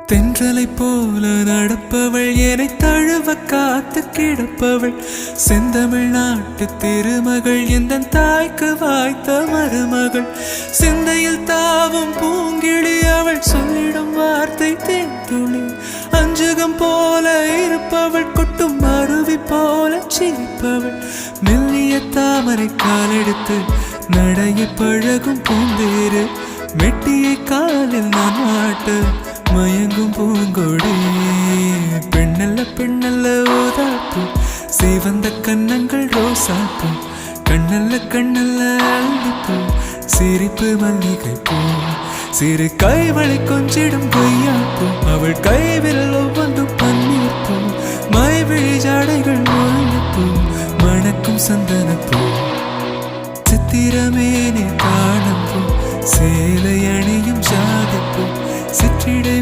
தென்றலை போல நடப்பவள் என்னை தழுவ காத்து கிடப்பவள் செந்தமிழ் நாட்டு திருமகள் எந்த தாய்க்கு வாய்த்த மருமகள் சிந்தையில் தாவும் பூங்கிழி அவள் சொல்லிடும் வார்த்தை தேன்துளி அஞ்சுகம் போல இருப்பவள் கொட்டும் அருவி போல சிரிப்பவள் மெல்லிய தாமரை காலெடுத்து நடைய பழகும் பூந்தேறு மெட்டியை காலில் நான் மாட்டு மயங்கும் பூங்கொடி பெண்ணல்ல பெண்ணல்ல ஓதாப்பு சிவந்த கன்னங்கள் ரோசாப்பு கண்ணல்ல கண்ணல்ல அள்ளிப்பூ சிரிப்பு மல்லிகை பூ சிறு கைவளை கொஞ்சிடும் கொய்யாப்பூ அவள் கைவிரல் ஒவ்வொன்றும் பன்னீர் பூ மைவிழி ஜாடைகள் முல்லைப்பூ மணக்கும் சந்தனப்பூ சித்திரமேனே காணப்பூ சேலை அணியும் ஜாதிப்பூ சிற்றிடை